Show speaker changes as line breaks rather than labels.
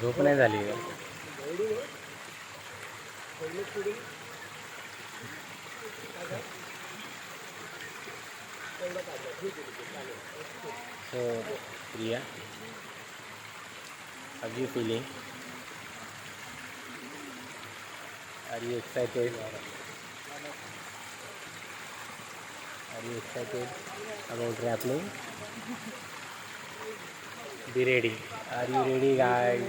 झोप नाही झाली का? So, Priya, how are you feeling? Are you excited? Are you excited about grappling? Be ready. Are you ready, guys?